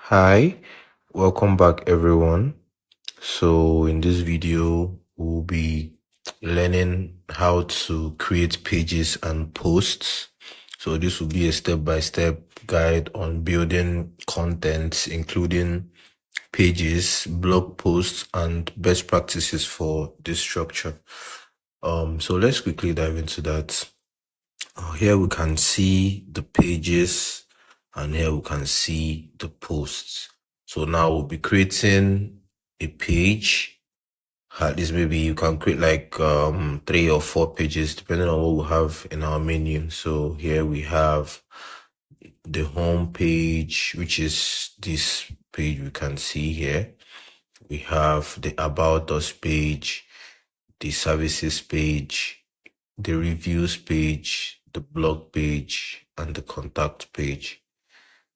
Hi, welcome back everyone. So in this video, we'll be learning how to create pages and posts. So this will be a step-by-step guide on building content, including pages, blog posts, and best practices for this structure. So let's quickly dive into that. Here we can see the pages and here we can see the posts. So now we'll be creating a page. At least maybe you can create like 3 or 4 pages depending on what we have in our menu. So here we have the home page, which is this page we can see here. We have the about us page, the services page, the reviews page, the blog page, and the contact page.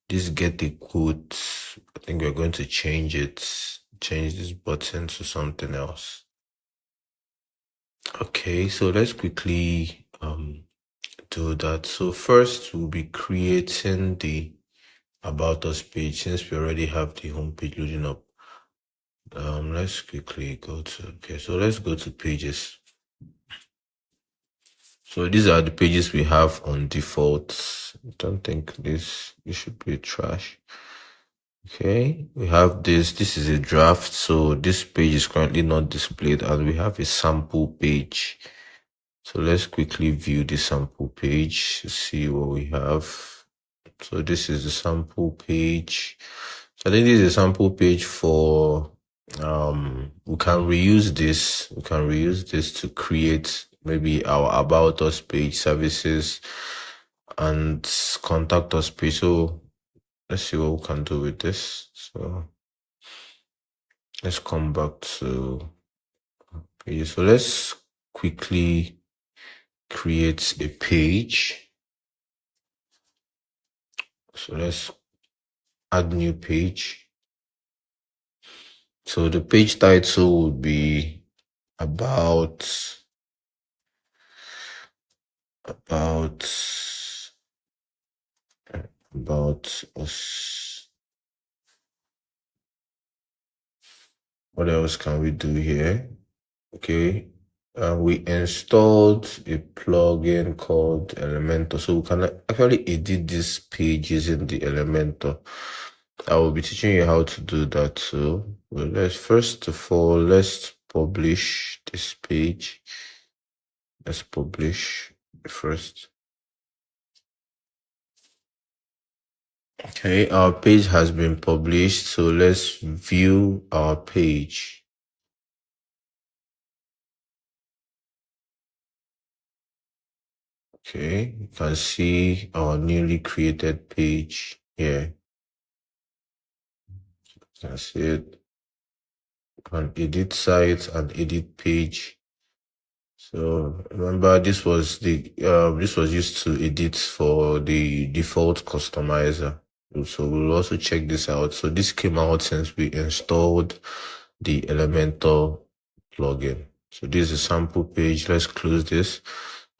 This get a quote. I think we're going to change this button to something else. Okay, so let's quickly do that. So first we'll be creating the about us page since we already have the home page loading up. Let's quickly go to so let's go to pages. So these are the pages we have on default. I don't think this should be trash. Okay, we have this is a draft, so this page is currently not displayed, and we have a sample page. So let's quickly view the sample page to see what we have. So this is the sample page. So I think this is a sample page for we can reuse this to create maybe our about us page, services, and contact us page. So let's see what we can do with this. So let's come back to pages. So let's quickly create a page. So let's add new page. So the page title would be about us. What else can we do here? Okay. We installed a plugin called Elementor. So we can actually edit this page using the Elementor. I will be teaching you how to do that. So let's first of all, let's publish this page. Let's publish first. Okay, our page has been published. So let's view our page. Okay, you can see our newly created page here. You can see it. You can edit site and edit page. So remember, this was used to edit for the default customizer. So we'll also check this out. So this came out since we installed the Elementor plugin. So this is a sample page. Let's close this.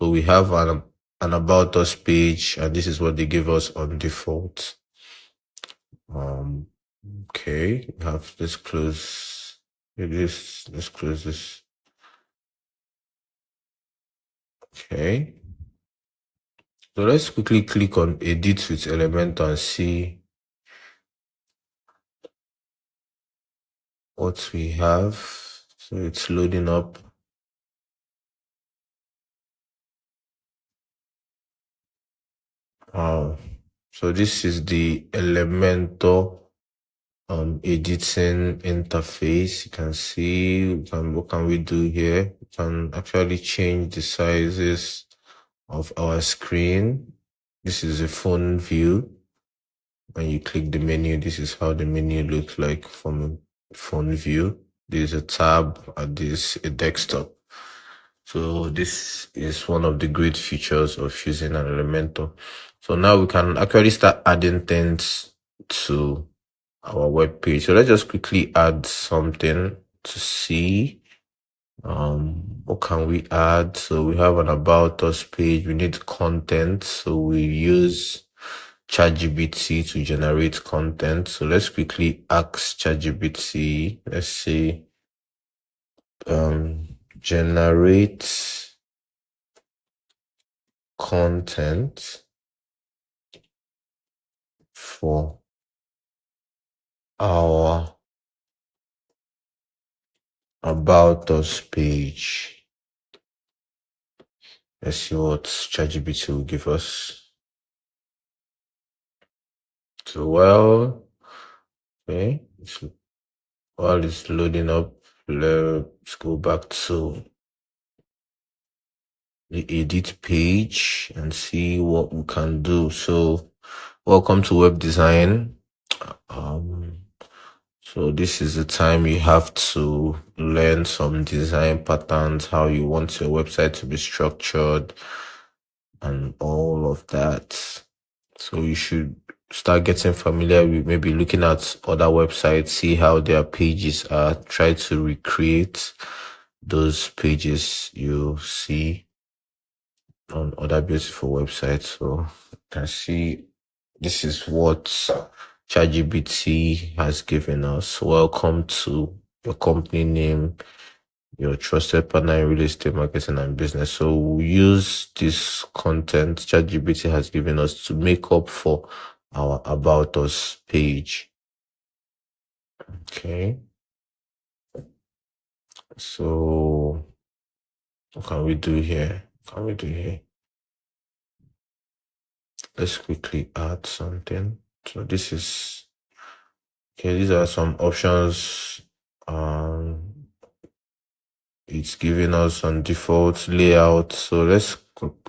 So we have an about us page, and this is what they give us on default. Okay, let's close this. Let's close this. Okay. So let's quickly click on edit with Elementor and see what we have. So it's loading up. So this is the Elementor editing interface. You can see what can we do here? We can actually change the sizes of our screen. This is a phone view. When you click the menu, this is how the menu looks like from a phone view. There's a tab and there's a desktop. So this is one of the great features of using an Elementor. So now we can actually start adding things to our web page. So let's just quickly add something to see. What can we add? So we have an about us page. We need content. So we use ChatGPT to generate content. So let's quickly ask ChatGPT. Let's say generate content for our About Us page. Let's see what ChatGPT will give us. So while it's loading up, let's go back to the edit page and see what we can do. So welcome to web design. So this is the time you have to learn some design patterns, how you want your website to be structured and all of that. So you should start getting familiar with maybe looking at other websites, see how their pages are, try to recreate those pages you see on other beautiful websites. So you can see this is what ChatGPT has given us. Welcome to your company name, your trusted partner in real estate marketing and business. So we'll use this content ChatGPT has given us to make up for our About Us page. Okay. So what can we do here? Let's quickly add something. So these are some options. It's giving us on default layout. So let's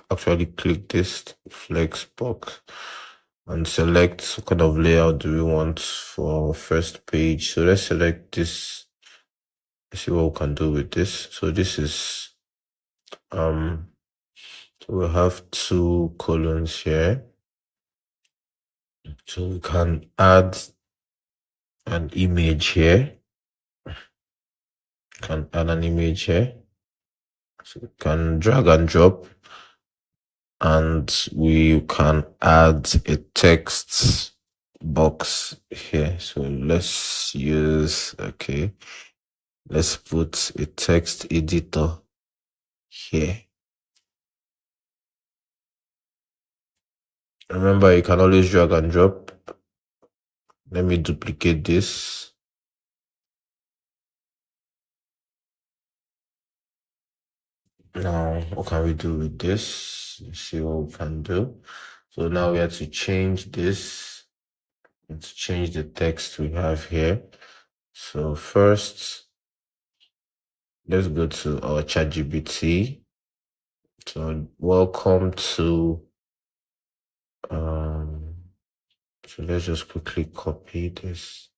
actually click this flex box and select what kind of layout do we want for our first page. So let's select this. Let's see what we can do with this. So this is so we'll have 2 columns here. So we can add an image here. So we can drag and drop, and we can add a text box here. So let's put a text editor here. Remember, you can always drag and drop. Let me duplicate this. Now, what can we do with this? Let's see what we can do. So now we have to change this. Let's change the text we have here. So first, let's go to our ChatGPT. So welcome to so let's just quickly copy this.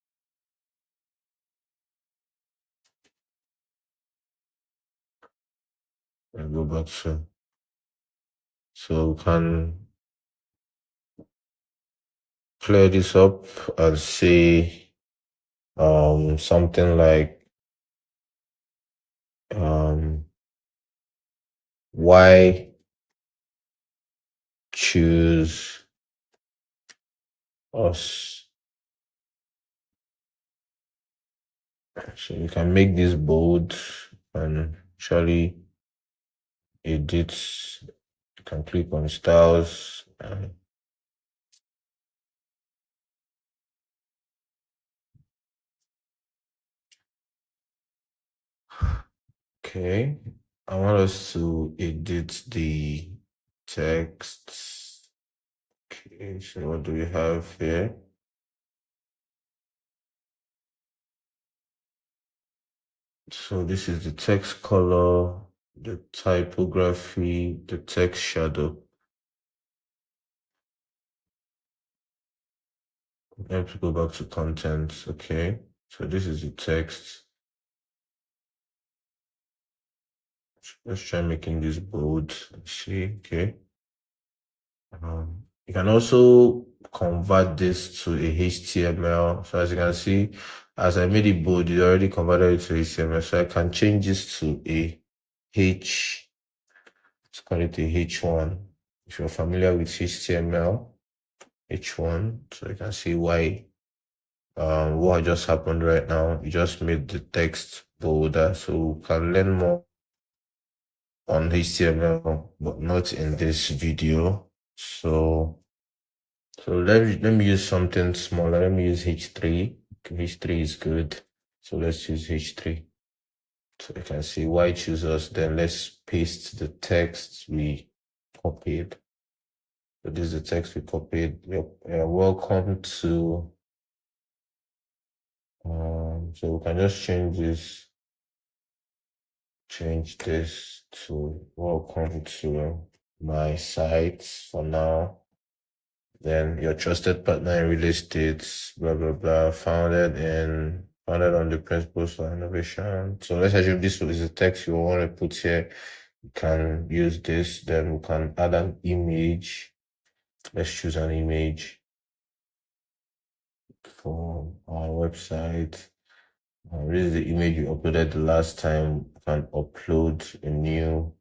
And go back to, so we can clear this up and say something like why choose us. So you can make this bold and actually edit. You can click on styles. Okay, I want us to edit the text. Okay, so what do we have here? So this is the text color, the typography, the text shadow. Let's go back to content. Okay, so this is the text. Let's try making this bold. Let's see. Okay. You can also convert this to a HTML. So as you can see, as I made it bold, it already converted it to HTML. So I can change this to a let's call it a H1. If you're familiar with HTML, H1, so you can see why what just happened right now. You just made the text bolder, so we can learn more on HTML, but not in this video. So let me use something smaller. Let me use H3. H3 is good. So let's use H3. So you can see why choose us. Then let's paste the text we copied. So this is the text we copied. Welcome to. So we can just change this. Change this to welcome to my site for now. Then your trusted partner in real estate, blah blah blah, founded on the principles for innovation. So let's assume this is the text you want to put here. You can use this, then we can add an image. Let's choose an image for our website. This is the image you uploaded the last time. You can upload a new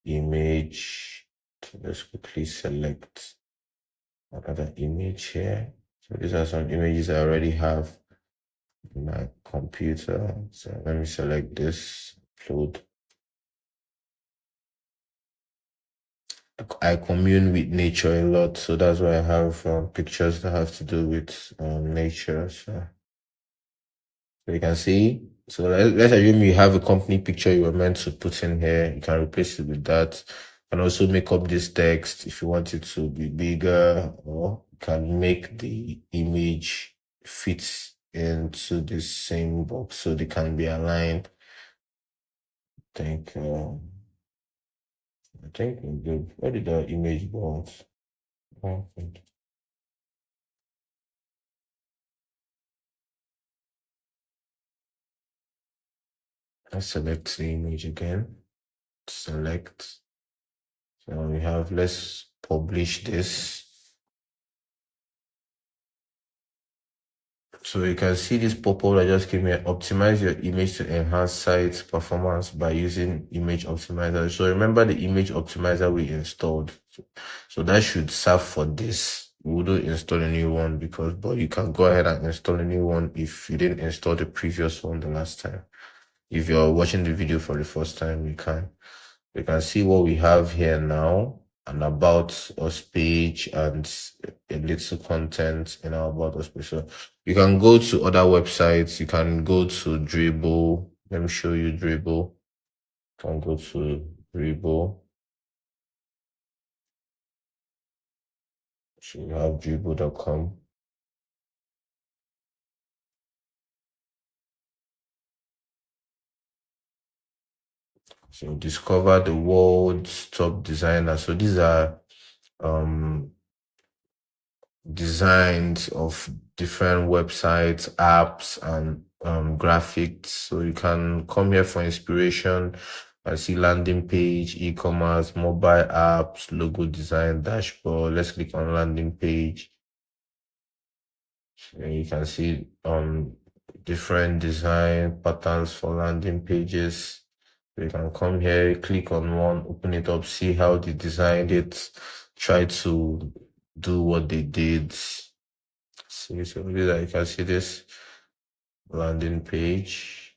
image. So let's quickly select another image here. So these are some images I already have in my computer. So let me select this, upload. I commune with nature a lot, so that's why I have pictures that have to do with nature. So you can see. So let's assume you have a company picture you were meant to put in here. You can replace it with that. You can also make up this text if you want it to be bigger, or you can make the image fit into the same box so they can be aligned. I think we're good. Where did the image go? Let's select the image again. Select. So we have, let's publish this. So you can see this pop-up that just came here. Optimize your image to enhance site performance by using image optimizer. So remember the image optimizer we installed. So that should serve for this. We wouldn't install a new one but you can go ahead and install a new one if you didn't install the previous one the last time. If you're watching the video for the first time, you can see what we have here now, an about us page and a little content in our about us page. So you can go to other websites. You can go to Dribble. Let me show you Dribble. You can go to Dribble. So you have dribble.com. So discover the world's top designers. So these are designs of different websites, apps, and graphics. So you can come here for inspiration. I see landing page, e-commerce, mobile apps, logo design, dashboard. Let's click on landing page. And you can see different design patterns for landing pages. So you can come here, click on one, open it up, see how they designed it, try to do what they did. See, so you can see this landing page.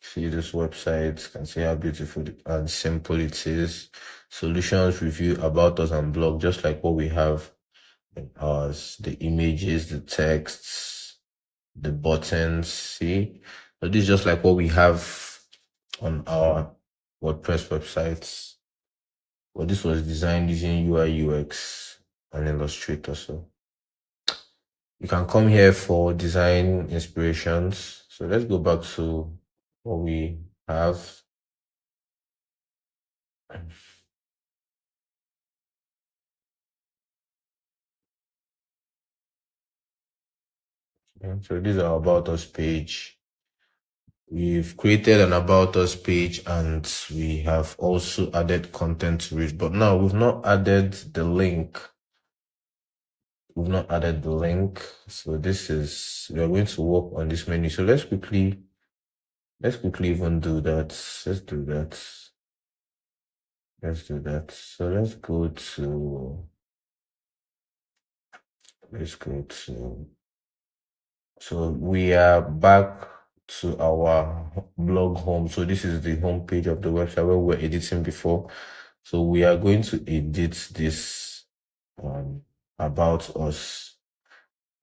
See this website, you can see how beautiful and simple it is. Solutions, review, about us, and blog, just like what we have in ours. The images, the texts, the buttons. See, so this is just like what we have on our WordPress websites. Well, this was designed using UI UX and Illustrator. So you can come here for design inspirations. So let's go back to what we have. So this is our about us page. We've created an about us page and we have also added content to it, but now we've not added the link. So this is, we are going to work on this menu. So let's quickly even do that. Let's do that. let's do that. So let's go to so we are back to our blog home. So this is the home page of the website where we were editing before. So we are going to edit this about us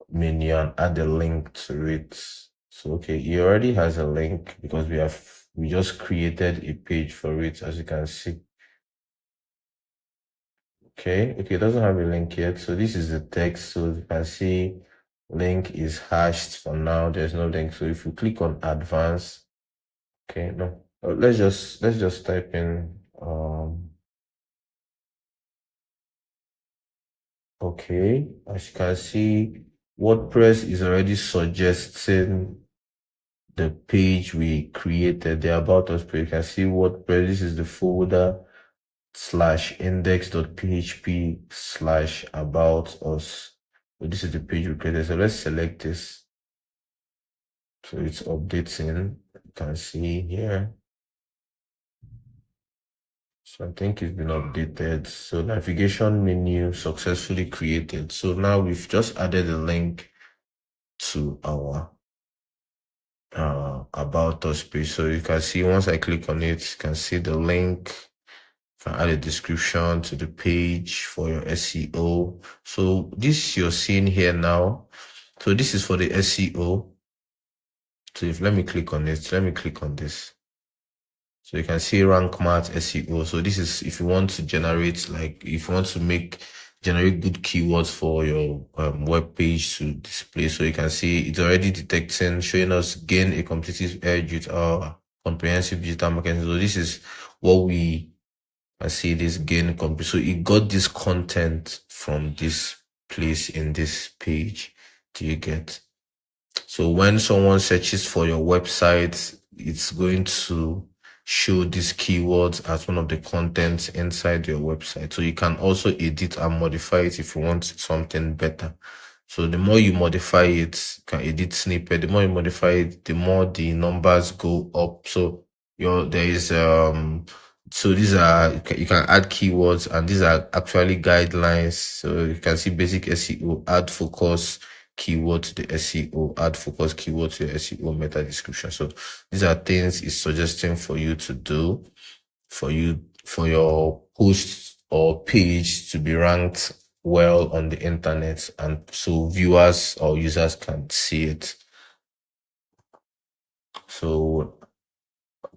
menu and add a link to it. So okay, it already has a link because we just created a page for it, as you can see. Okay, it doesn't have a link yet. So this is the text. So you can see link is hashed for now. There's no link. So if you click on advanced, okay, no. Let's just type in okay, as you can see, WordPress is already suggesting the page we created, the about us page. You can see WordPress, this is the folder /index.php/about us. So this is the page we created. So let's select this. So it's updating. You can see here. So I think it's been updated. So navigation menu successfully created. So now we've just added a link to our about us page. So you can see once I click on it, you can see the link. You can add a description to the page for your SEO. So this you're seeing here now. So this is for the SEO. So let me click on it, let me click on this. So you can see rank math SEO. So this is if you want to generate, like if you want to generate good keywords for your web page to display. So you can see it's already detecting, showing us gain a competitive edge with our comprehensive digital marketing. So this is what we see, this gain complete. So it got this content from this place in this page. Do you get? So when someone searches for your website, it's going to show these keywords as one of the contents inside your website. So you can also edit and modify it if you want something better. So the more you modify it, you can edit snippet. The more you modify it, the more the numbers go up. So there is so these are you can add keywords, and these are actually guidelines. So you can see basic SEO, add focus keyword to the SEO, add focus keyword to your SEO meta description. So these are things it's suggesting for you to do for your post or page to be ranked well on the internet, and so viewers or users can see it. So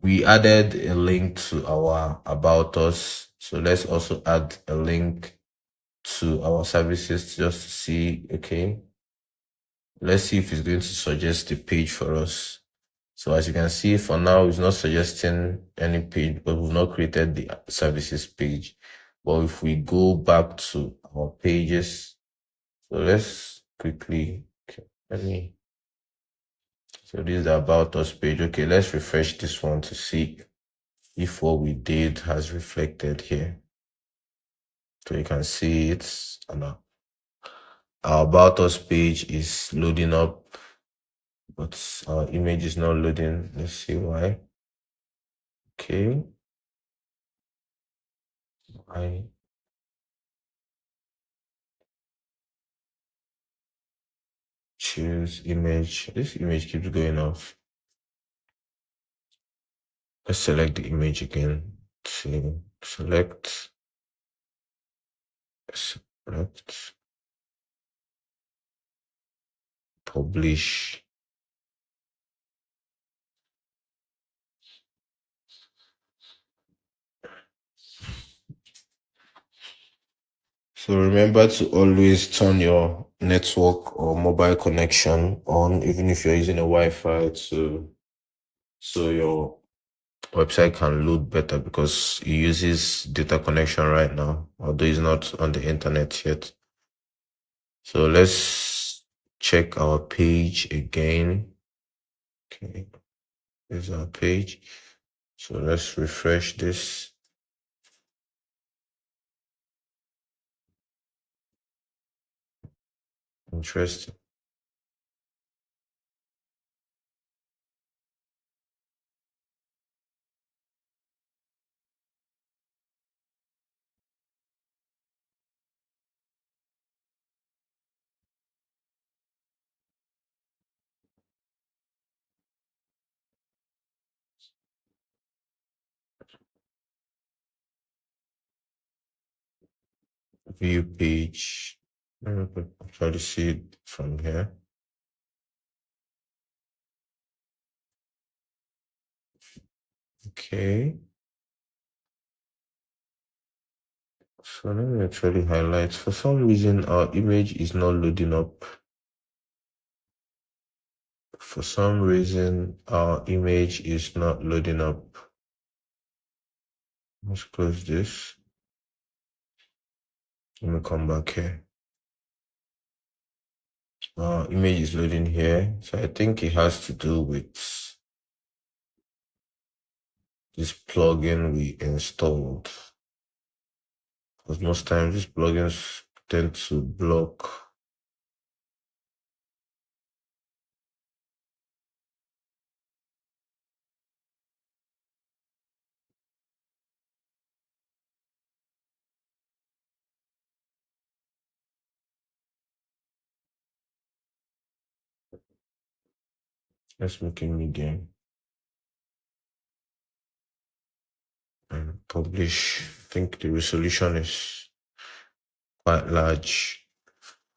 we added a link to our about us. So let's also add a link to our services just to see. Okay, let's see if it's going to suggest the page for us. So as you can see, for now, it's not suggesting any page because we've not created the services page. But if we go back to our pages, so let's quickly, so this is the about us page. Okay, let's refresh this one to see if what we did has reflected here. So you can see it's our about us page is loading up, but our image is not loading. Let's see why. Okay. I choose image. This image keeps going off. Let's select the image again. Select, publish. So remember to always turn your network or mobile connection on, even if you're using a Wi-Fi, so your website can load better, because it uses data connection right now, although it's not on the internet yet. So let's check our page again. Okay, here's our page. So let's refresh this. Interesting. view page. Let me actually see it from here. Okay. So let me actually highlight. For some reason, our image is not loading up. For some reason, our image is not loading up. Let's close this. Let me come back here. Our image is loading here. So I think it has to do with this plugin we installed. Because most times these plugins tend to block. Let's make a medium and publish. I think the resolution is quite large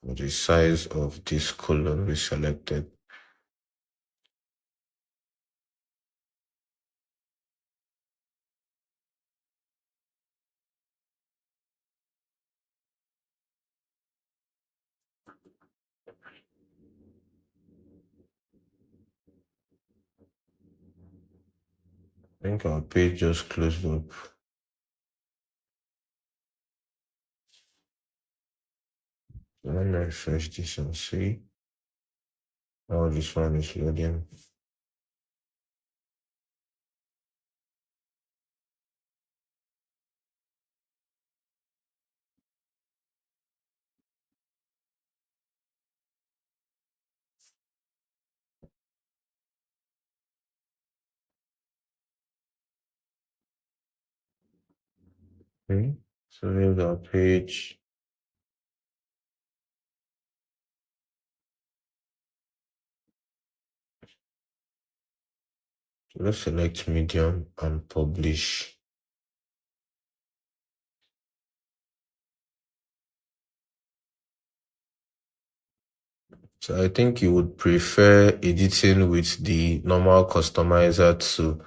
for the size of this column we selected. I think our page just closed up. Let me refresh this and see. Oh, this one is loading. Okay. So here's our page. So let's select medium and publish. So I think you would prefer editing with the normal customizer to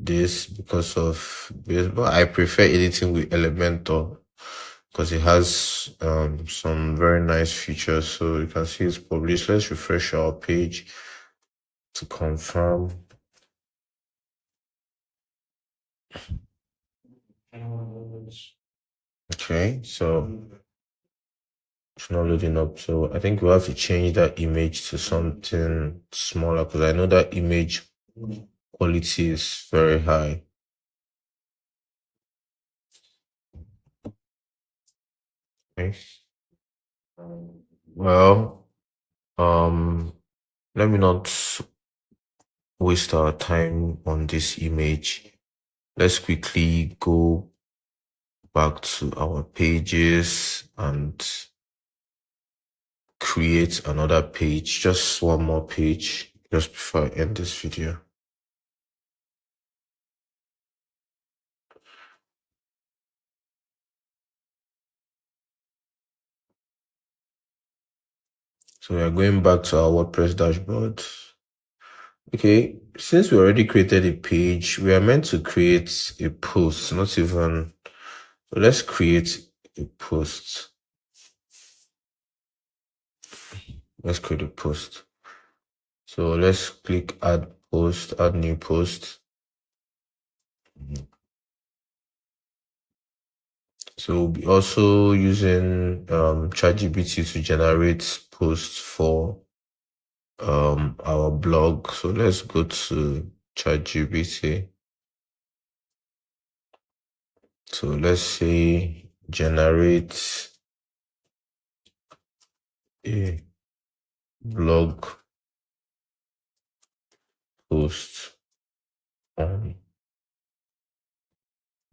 this because of this, but I prefer editing with Elementor because it has some very nice features. So you can see it's published. Let's refresh our page to confirm. Okay, so it's not loading up. So I think we'll have to change that image to something smaller because I know that image quality is very high. Okay. Well, let me not waste our time on this image. Let's quickly go back to our pages and create another page, just one more page, just before I end this video. So we are going back to our WordPress dashboard. Okay, since we already created a page, we are meant to create a post, not even. So let's create a post. Let's create a post. So let's click add post, add new post. So we'll be also using ChatGPT to generate posts for our blog. So let's go to ChatGPT. So let's say generate a blog post on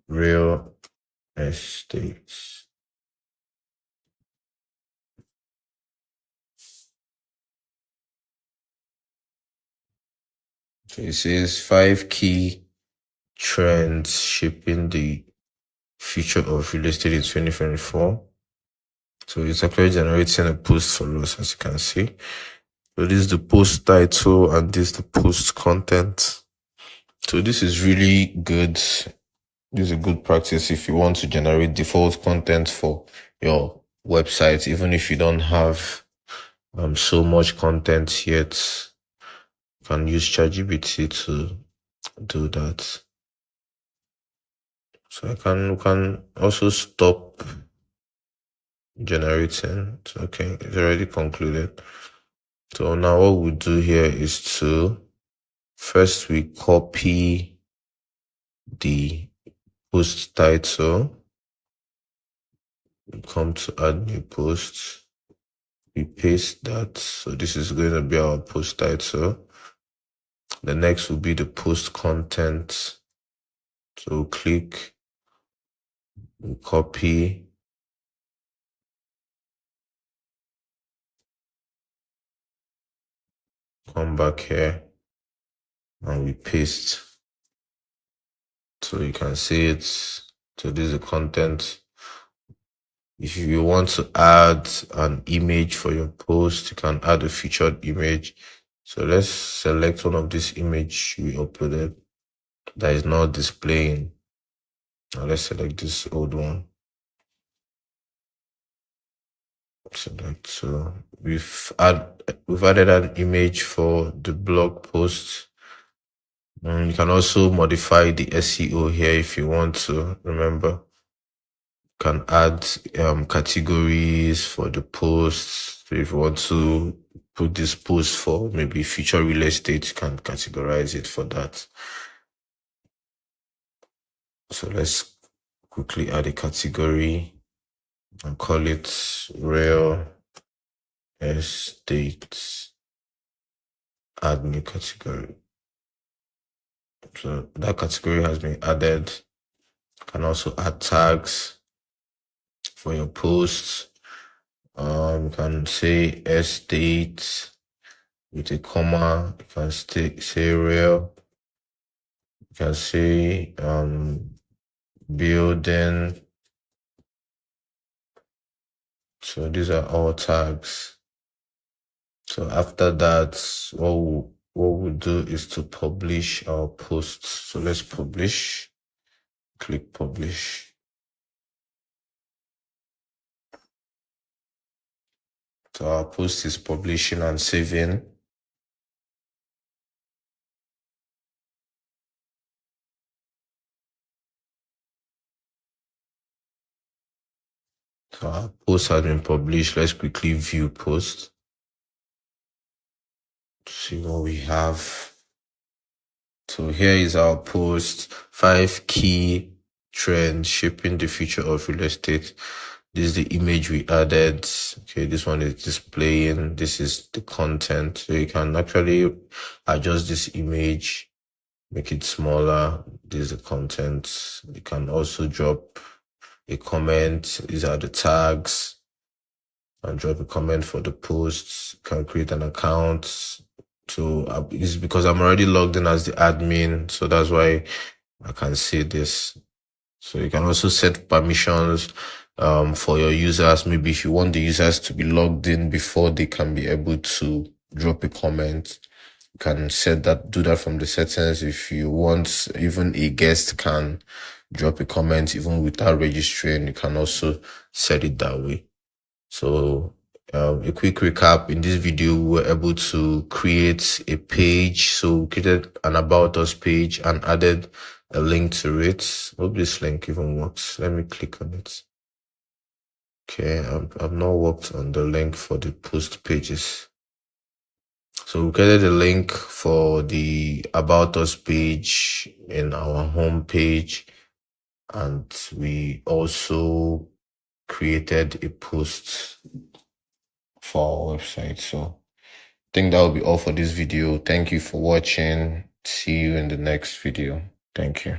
real estate. So it says 5 key trends shaping the future of real estate in 2024. So it's actually generating a post for us, as you can see. So this is the post title and this is the post content. So this is really good. This is a good practice if you want to generate default content for your website, even if you don't have so much content yet. You can use ChatGPT to do that. So we can also stop generating. So, okay, it's already concluded. So now what we do here is to first we copy the post title. We come to add new post. We paste that. So this is going to be our post title. The next will be the post content. So click, we copy, come back here, and we paste. So you can see it. So this is the content. If you want to add an image for your post, you can add a featured image. So let's select one of this image we uploaded that is not displaying. Now let's select this old one. Select. So we've added an image for the blog post. You can also modify the SEO here if you want to. Remember, you can add categories for the posts. So if you want to put this post for maybe future real estate, you can categorize it for that. So let's quickly add a category and call it real estate. Add new category. So that category has been added. You can also add tags for your posts. You can say estate with a comma. You can say real. You can say building. So these are all tags. So after that, what we'll do is to publish our posts. So let's publish. Click publish. So our post is publishing and saving. So our post has been published. Let's quickly view post. See what we have. So here is our post, 5 key trends shaping the future of real estate. This is the image we added. Okay, this one is displaying. This is the content. So you can actually adjust this image, make it smaller. This is the content. You can also drop a comment. These are the tags. And drop a comment for the posts. You can create an account. So it's because I'm already logged in as the admin, so that's why I can see this. So you can also set permissions for your users. Maybe if you want the users to be logged in before they can be able to drop a comment, you can do that from the settings. If you want, even a guest can drop a comment even without registering, you can also set it that way. So a quick recap: in this video, we were able to create a page. So we created an About Us page and added a link to it. Hope this link even works. Let me click on it. Okay, I've not worked on the link for the post pages. So we created a link for the About Us page in our home page, and we also created a post for our website. So I think that will be all for this video. Thank you for watching. See you in the next video. Thank you.